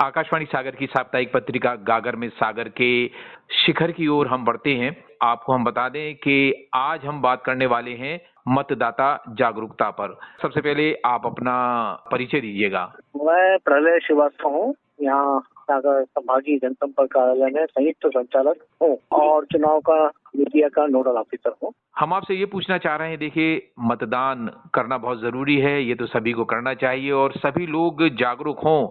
आकाशवाणी सागर की साप्ताहिक पत्रिका गागर में सागर के शिखर की ओर हम बढ़ते हैं। आपको हम बता दें कि आज हम बात करने वाले हैं मतदाता जागरूकता पर। सबसे पहले आप अपना परिचय दीजिएगा। मैं प्रलय श्रीवास्तव हूँ, यहाँ सागर संभागीय जनसंपर्क कार्यालय में संयुक्त संचालक हूँ और चुनाव का मीडिया का नोडल ऑफिसर हूँ। हम आपसे ये पूछना चाह रहे हैं, देखिए मतदान करना बहुत जरूरी है, ये तो सभी को करना चाहिए और सभी लोग जागरूक हों।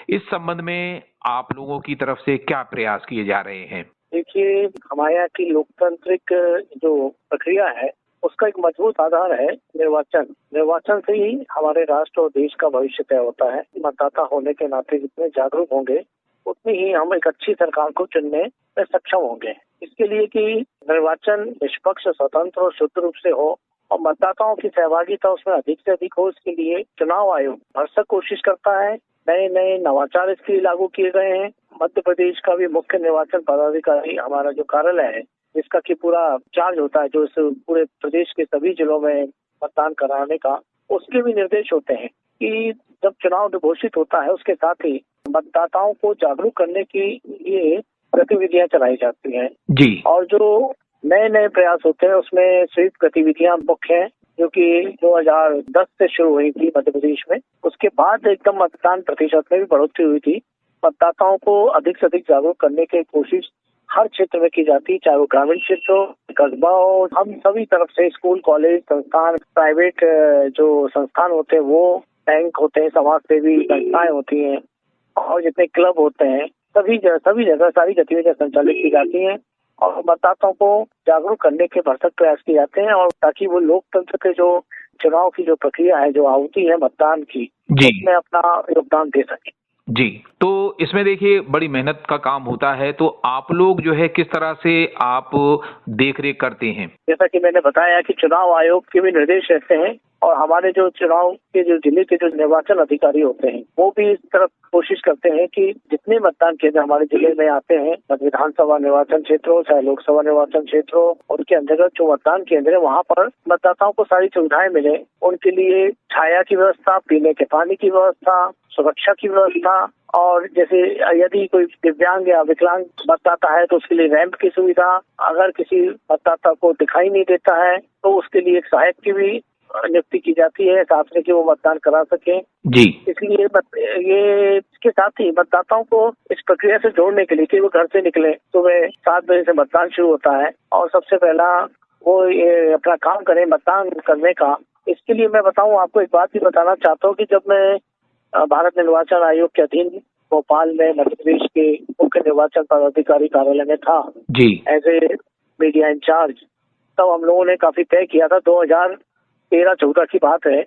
इस संबंध में आप लोगों की तरफ से क्या प्रयास किए जा रहे हैं? देखिए, हमारे यहाँ की लोकतांत्रिक जो प्रक्रिया है उसका एक मजबूत आधार है निर्वाचन। निर्वाचन से ही हमारे राष्ट्र और देश का भविष्य तय होता है। मतदाता होने के नाते जितने जागरूक होंगे उतनी ही हम एक अच्छी सरकार को चुनने में सक्षम होंगे। इसके लिए कि निर्वाचन निष्पक्ष, स्वतंत्र और शुद्ध रूप से हो और मतदाताओं की सहभागिता उसमें अधिक से अधिक हो, इसके लिए चुनाव आयोग भरसक कोशिश करता है। नए नए नवाचार इसके लिए लागू किए गए हैं। मध्य प्रदेश का भी मुख्य निर्वाचन पदाधिकारी हमारा जो कार्यालय है, जिसका कि पूरा चार्ज होता है जो इस पूरे प्रदेश के सभी जिलों में मतदान कराने का, उसके भी निर्देश होते हैं कि जब चुनाव घोषित होता है उसके साथ ही मतदाताओं को जागरूक करने की ये गतिविधियां चलाई जाती हैं जी। और जो नए नए प्रयास होते हैं उसमें स्वीप गतिविधियां मुख्य हैं, जो कि 2010 से शुरू हुई थी मध्य प्रदेश में। उसके बाद एकदम मतदान प्रतिशत में भी बढ़ोतरी हुई थी। मतदाताओं को अधिक से अधिक जागरूक करने की कोशिश हर क्षेत्र में की जाती है, चाहे वो ग्रामीण क्षेत्र हो, कस्बा हो। हम सभी तरफ से स्कूल, कॉलेज, संस्थान, प्राइवेट जो संस्थान होते हैं वो, बैंक होते हैं, समाज सेवी संस्थाएं होती हैं और जितने क्लब होते हैं, सभी जगह सारी गतिविधियां संचालित की जाती हैं और मतदाताओं को जागरूक करने के भरसक प्रयास किए जाते हैं और ताकि वो लोकतंत्र के जो चुनाव की जो प्रक्रिया है, जो आहुति है मतदान की, उसमें अपना योगदान दे सके। जी, तो इसमें देखिए बड़ी मेहनत का काम होता है, तो आप लोग जो है किस तरह से आप देख रेख करते हैं? जैसा कि मैंने बताया कि चुनाव आयोग के भी निर्देश रहते हैं और हमारे जो चुनाव के जो जिले के जो निर्वाचन अधिकारी होते हैं वो भी इस तरफ कोशिश करते हैं कि जितने मतदान केंद्र हमारे जिले में आते हैं, विधानसभा निर्वाचन क्षेत्र हो चाहे लोकसभा निर्वाचन क्षेत्र हो, उनके अंतर्गत जो मतदान केंद्र है वहाँ पर मतदाताओं को सारी सुविधाएं मिले। उनके लिए छाया की व्यवस्था, पीने के पानी की व्यवस्था, सुरक्षा की व्यवस्था और जैसे यदि कोई दिव्यांग या विकलांग मतदाता है तो उसके लिए रैंप की सुविधा, अगर किसी मतदाता को दिखाई नहीं देता है तो उसके लिए एक सहायक की भी नियुक्ति की जाती है साथ में कि वो मतदान करा सके। जी। इसलिए ये इसके साथ ही मतदाताओं को इस प्रक्रिया से जोड़ने के लिए कि वो घर से निकले, सुबह 7 बजे से मतदान शुरू होता है और सबसे पहला वो ये अपना काम करें मतदान करने का। इसके लिए मैं बताऊं, आपको एक बात भी बताना चाहता हूँ कि जब मैं भारत निर्वाचन आयोग के अधीन भोपाल में मध्य प्रदेश के मुख्य निर्वाचन पदाधिकारी कार्यालय में था जी, एज ए मीडिया इंचार्ज, तब हम लोगों ने काफी तय किया था। 2013-14 की बात है,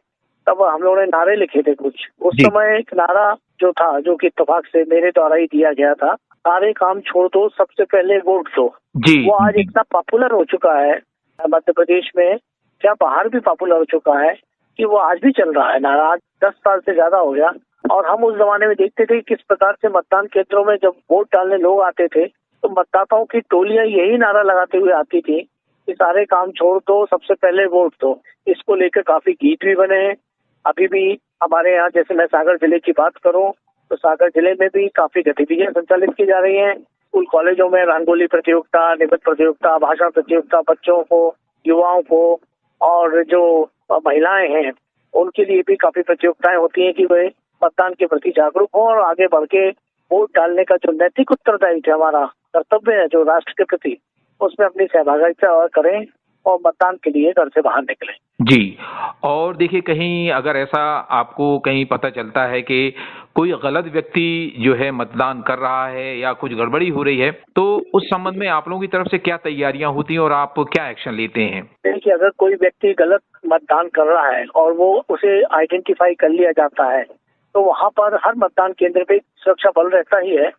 तब हम लोगों ने नारे लिखे थे कुछ। उस समय एक नारा जो था, जो कि इत्तेफाक से मेरे द्वारा ही दिया गया था, सारे काम छोड़ दो, सबसे पहले वोट दो। वो आज इतना पॉपुलर हो चुका है मध्य प्रदेश में, क्या बाहर भी पॉपुलर हो चुका है कि वो आज भी चल रहा है नारा। आज 10 साल से ज्यादा हो गया और हम उस जमाने में देखते थे किस प्रकार से मतदान केंद्रों में जब वोट डालने लोग आते थे तो मतदाताओं की टोलियां यही नारा लगाते हुए आती थी कि सारे काम छोड़ दो, सबसे पहले वोट दो। इसको लेकर काफी गीत भी बने हैं। अभी भी हमारे यहाँ, जैसे मैं सागर जिले की बात करूं तो सागर जिले में भी काफी गतिविधियां संचालित की जा रही हैं। स्कूल कॉलेजों में रंगोली प्रतियोगिता, निबंध प्रतियोगिता, भाषण प्रतियोगिता, बच्चों को, युवाओं को और जो महिलाएं हैं उनके लिए भी काफी प्रतियोगिताएं होती हैं कि वे मतदान के प्रति जागरूक हों और आगे बढ़ के वोट डालने का जो नैतिक उत्तरदायित्व है, हमारा कर्तव्य है जो राष्ट्र के प्रति, उसमें अपनी सहभागिता करें और मतदान के लिए घर से बाहर निकलें। जी, और देखिए कहीं अगर ऐसा आपको कहीं पता चलता है कि कोई गलत व्यक्ति जो है मतदान कर रहा है या कुछ गड़बड़ी हो रही है, तो उस संबंध में आप लोगों की तरफ से क्या तैयारियां होती हैं और आप क्या एक्शन लेते हैं? देखिए, अगर कोई व्यक्ति गलत मतदान कर रहा है और वो उसे आइडेंटिफाई कर लिया जाता है तो वहाँ पर हर मतदान केंद्र पे सुरक्षा बल रहता ही है,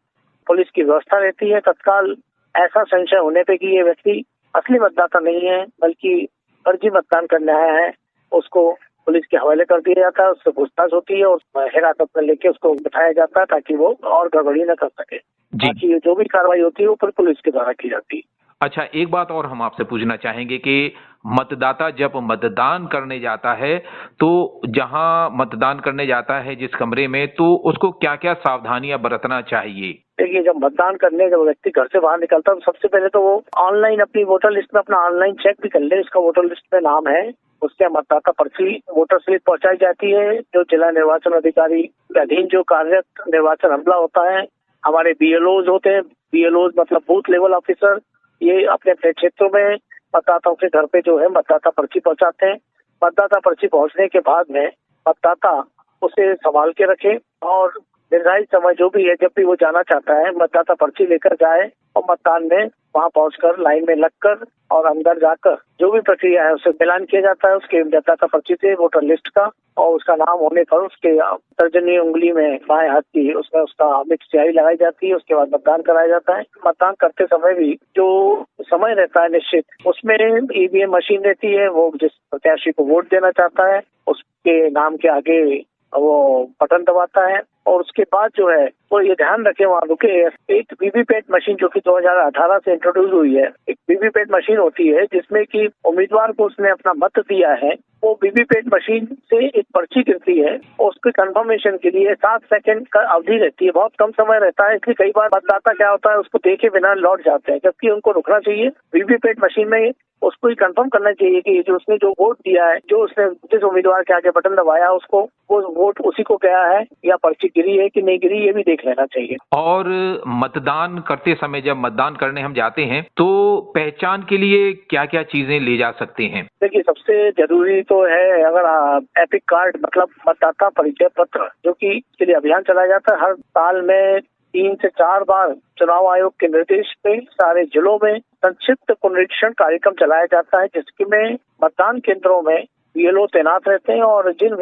पुलिस की व्यवस्था रहती है। तत्काल ऐसा संशय होने पे कि ये व्यक्ति असली मतदाता नहीं है बल्कि फर्जी मतदान करने आया है, उसको पुलिस के हवाले कर दिया जाता है, उससे पूछताछ होती है और हिरासत में लेके उसको बिठाया जाता है ताकि वो और गड़बड़ी न कर सके। बाकी जो भी कार्रवाई होती है वो पुलिस के द्वारा की जाती है। अच्छा, एक बात और हम आपसे पूछना चाहेंगे कि मतदाता जब मतदान करने जाता है, तो जहां मतदान करने जाता है जिस कमरे में, तो उसको क्या-क्या सावधानियां बरतना चाहिए? देखिए, जब मतदान करने जब व्यक्ति घर से बाहर निकलता है तो सबसे पहले तो वो ऑनलाइन अपनी वोटर लिस्ट में अपना ऑनलाइन चेक भी कर ले, उसका वोटर लिस्ट में नाम है। उसके मतदाता पर्ची वोटर स्लिप पहुंचाई जाती है, जो जिला निर्वाचन अधिकारी के अधीन जो कार्यरत निर्वाचन अमला होता है, हमारे बीएलओज होते हैं। बीएलओज मतलब बूथ लेवल ऑफिसर, ये अपने अपने क्षेत्रों में मतदाताओं के घर पे जो है मतदाता पर्ची पहुंचाते हैं। मतदाता पर्ची पहुंचने के बाद में मतदाता उसे संभाल के रखे और निर्धारित समय जो भी है, जब भी वो जाना चाहता है, मतदाता पर्ची लेकर जाए और मतदान में वहां पहुंचकर लाइन में लगकर और अंदर जाकर जो भी प्रक्रिया है उसे मिलान किया जाता है उसके मतदाता पर्ची से वोटर लिस्ट का, और उसका नाम होने पर उसके तर्जनी उंगली में बाएं हाथ की उसमें उसका अमिट स्याही लगाई जाती है। उसके बाद मतदान कराया जाता है। मतदान करते समय भी जो समय रहता है निश्चित, उसमें ईवीएम मशीन रहती है। वो जिस प्रत्याशी को वोट देना चाहता है उसके नाम के आगे वो बटन दबाता है और उसके बाद जो है वो ये ध्यान रखे वहाँ रुके, एक वीवीपैट मशीन जो कि 2018 से इंट्रोड्यूस हुई है, एक वीवीपैट मशीन होती है जिसमें कि उम्मीदवार को उसने अपना मत दिया है, वो वीवीपैट मशीन से एक पर्ची गिरती है और उसके कंफर्मेशन के लिए 7 सेकंड का अवधि रहती है। बहुत कम समय रहता है, इसलिए कई बार मतदाता क्या होता है उसको देखे बिना लौट जाते हैं, जबकि उनको रुकना चाहिए। वीवीपैट मशीन में उसको ही कंफर्म करना चाहिए कि जो उसने जो वोट दिया है, जो उसने जिस उम्मीदवार के आगे बटन दबाया उसको वो वोट उसी को गया है या पर्ची गिरी है कि नहीं गिरी, ये भी देख लेना चाहिए। और मतदान करते समय जब मतदान करने हम जाते हैं तो पहचान के लिए क्या-क्या चीजें ले जा सकते हैं? देखिए, सबसे जरूरी तो है अगर एपिक कार्ड मतलब मतदाता परिचय पत्र, जो कि इसके लिए अभियान चलाया जाता है हर साल में 3 से 4 बार। चुनाव आयोग के निर्देश पे सारे जिलों में संक्षिप्त पुनरीक्षण कार्यक्रम चलाया जाता है, जिसमें मतदान केंद्रों में बीएलओ तैनात रहते हैं और जिन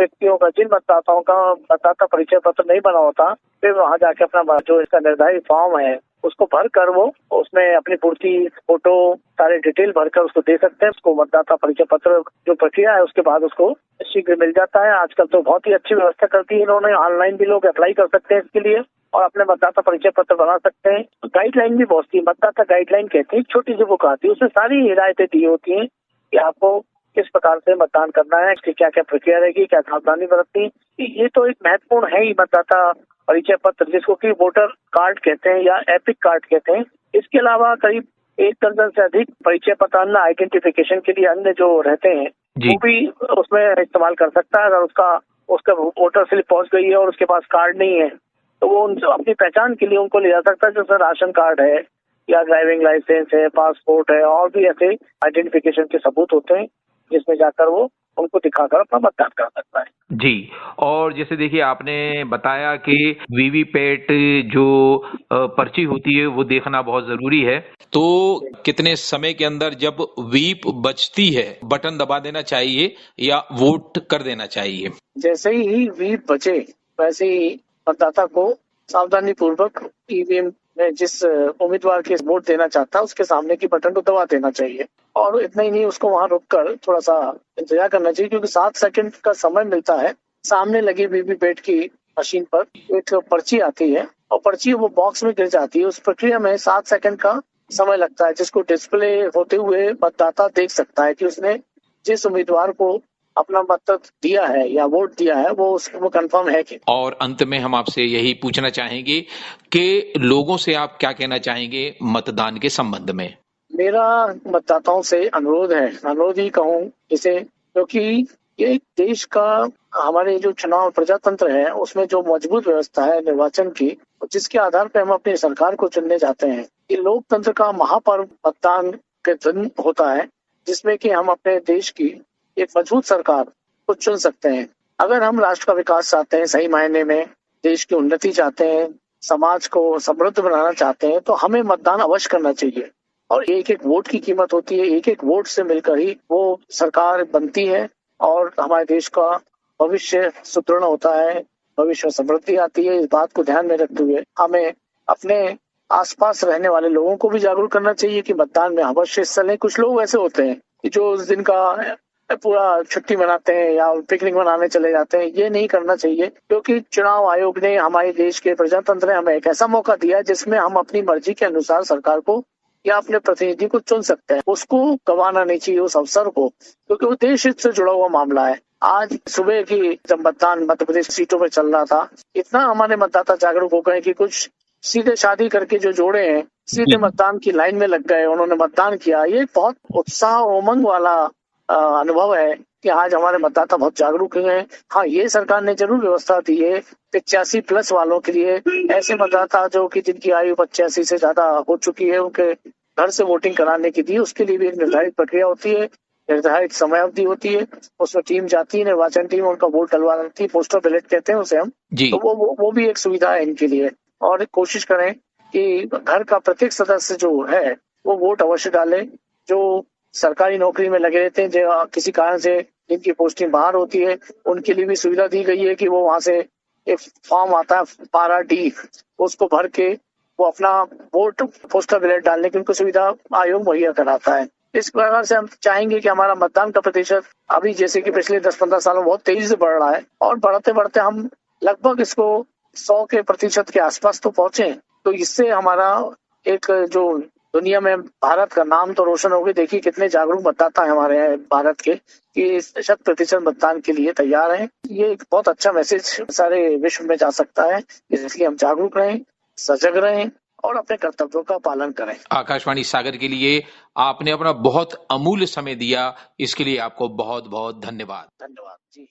मतदाताओं का मतदाता परिचय पत्र नहीं बना होता, फिर वहां जाके अपना जो इसका निर्धारित फॉर्म है उसको भर कर वो उसमें अपनी पूर्ति फोटो सारे डिटेल भरकर उसको दे सकते हैं। उसको मतदाता परिचय पत्र जो प्रक्रिया है उसके बाद उसको शीघ्र मिल जाता है। आजकल तो बहुत ही अच्छी व्यवस्था कर दी है इन्होंने, ऑनलाइन भी लोग अप्लाई कर सकते हैं इसके लिए और अपने मतदाता परिचय पत्र बना सकते हैं। गाइडलाइन भी बहुत सी मतदाता गाइडलाइन कहते हैं, छोटी सी बुक आती है, उसमें सारी हिदायतें दी होती हैं कि आपको किस प्रकार से मतदान करना है, इसकी क्या क्या प्रक्रिया रहेगी, क्या सावधानी बरतनी। ये तो एक महत्वपूर्ण है ही मतदाता परिचय पत्र, जिसको कि वोटर कार्ड कहते हैं या एपिक कार्ड कहते हैं। इसके अलावा करीब 1 दर्जन से अधिक परिचय पत्र अन्य आइडेंटिफिकेशन के लिए अन्य जो रहते हैं वो भी उसमें इस्तेमाल कर सकता है। अगर उसका वोटर स्लिप पहुंच गई है और उसके पास कार्ड नहीं है तो वो अपनी पहचान के लिए उनको ले जा सकता है, जैसे राशन कार्ड है या ड्राइविंग लाइसेंस है, पासपोर्ट है और भी ऐसे आइडेंटिफिकेशन के सबूत होते हैं जिसमें जाकर वो उनको दिखाकर अपना मतदान कर सकता है। जी, और जैसे देखिए आपने बताया कि वीवीपैट जो पर्ची होती है वो देखना बहुत जरूरी है, तो कितने समय के अंदर जब वीप बजती है बटन दबा देना चाहिए या वोट कर देना चाहिए? जैसे ही वीप बजे वैसे ही मतदाता को सावधानी पूर्वक ईवीएम में जिस उम्मीदवार के वोट देना चाहता है उसके सामने की बटन को दबा देना चाहिए और इतना ही नहीं, उसको वहां रुककर थोड़ा सा इंतजार करना चाहिए, क्योंकि 7 सेकंड का समय मिलता है। सामने लगी वीवीपैट की मशीन पर एक पर्ची आती है और पर्ची वो बॉक्स में गिर जाती है। उस प्रक्रिया में 7 सेकंड का समय लगता है, जिसको डिस्प्ले होते हुए मतदाता देख सकता है कि उसने जिस उम्मीदवार को अपना मत दिया है या वोट दिया है वो कंफर्म है कि। और अंत में हम आपसे यही पूछना चाहेंगे कि लोगों से आप क्या कहना चाहेंगे मतदान के संबंध में? मेरा मतदाताओं से अनुरोध ही कहूँ इसे, क्योंकि ये देश का हमारे जो चुनाव प्रजातंत्र है उसमें जो मजबूत व्यवस्था है निर्वाचन की, जिसके आधार पर हम अपनी सरकार को चुनने जाते हैं, ये लोकतंत्र का महापर्व मतदान के दिन होता है, जिसमें कि हम अपने देश की एक मजबूत सरकार को चुन सकते हैं। अगर हम राष्ट्र का विकास चाहते हैं, सही मायने में देश की उन्नति चाहते हैं, समाज को समृद्ध बनाना चाहते हैं, तो हमें मतदान अवश्य करना चाहिए। और एक एक वोट की कीमत होती है, एक एक वोट से मिलकर ही वो सरकार बनती है और हमारे देश का भविष्य सुदृढ़ होता है, भविष्य में समृद्धि आती है। इस बात को ध्यान में रखते हुए हमें अपने आसपास रहने वाले लोगों को भी जागरूक करना चाहिए कि मतदान में अवश्य हिस्सा लें। कुछ लोग ऐसे होते हैं कि जो उस दिन का पूरा छुट्टी मनाते हैं या पिकनिक मनाने चले जाते हैं, ये नहीं करना चाहिए, क्योंकि चुनाव आयोग ने हमारे देश के प्रजातंत्र ने हमें एक ऐसा मौका दिया जिसमें हम अपनी मर्जी के अनुसार सरकार को या अपने प्रतिनिधि को चुन सकते हैं, उसको गंवाना नहीं चाहिए उस अवसर को, क्योंकि वो देश हित से जुड़ा हुआ मामला है। आज सुबह की जब मतदान मध्य प्रदेश सीटों में चल रहा था, इतना हमारे मतदाता जागरूक हो गए कि कुछ सीधे शादी करके जो जोड़े हैं सीधे मतदान की लाइन में लग गए, उन्होंने मतदान किया। ये बहुत उत्साह उमंग वाला अनुभव है कि आज हमारे मतदाता बहुत जागरूक हैं। हाँ, ये सरकार ने जरूर व्यवस्था दी है 85+ वालों के लिए, ऐसे मतदाता जो कि जिनकी आयु 85 से ज्यादा हो चुकी है, उनके घर से वोटिंग कराने की दी। उसके लिए भी एक निर्धारित प्रक्रिया होती है, निर्धारित समय अवधि होती है, उसमें टीम जाती है, निर्वाचन टीम उनका वोट डलवा देती है, पोस्टल बैलेट कहते हैं उसे हम। तो वो भी एक सुविधा है इनके लिए। और कोशिश करें कि घर का प्रत्येक सदस्य जो है वो वोट अवश्य डाले। जो सरकारी नौकरी में लगे रहते हैं, जो किसी कारण से जिनकी पोस्टिंग बाहर होती है, उनके लिए भी सुविधा दी गई है कि वो वहां से एक फॉर्म आता है 12D, उसको भर के वो अपना वोट पोस्टल बैलेट डालने की उनको सुविधा आयोग मुहैया कराता है। इस प्रकार से हम चाहेंगे कि हमारा मतदान का प्रतिशत अभी जैसे कि पिछले 10-15 सालों में बहुत तेजी से बढ़ रहा है, और बढ़ते बढ़ते हम लगभग इसको 100% के आसपास तो पहुंचे। तो इससे हमारा एक जो दुनिया में भारत का नाम तो रोशन हो गया। देखिए कितने जागरूक मतदाता है हमारे यहाँ भारत के, कि 100% मतदान के लिए तैयार हैं। ये एक बहुत अच्छा मैसेज सारे विश्व में जा सकता है। इसलिए हम जागरूक रहें, सजग रहें और अपने कर्तव्यों का पालन करें। आकाशवाणी सागर के लिए आपने अपना बहुत अमूल्य समय दिया, इसके लिए आपको बहुत बहुत धन्यवाद। धन्यवाद जी।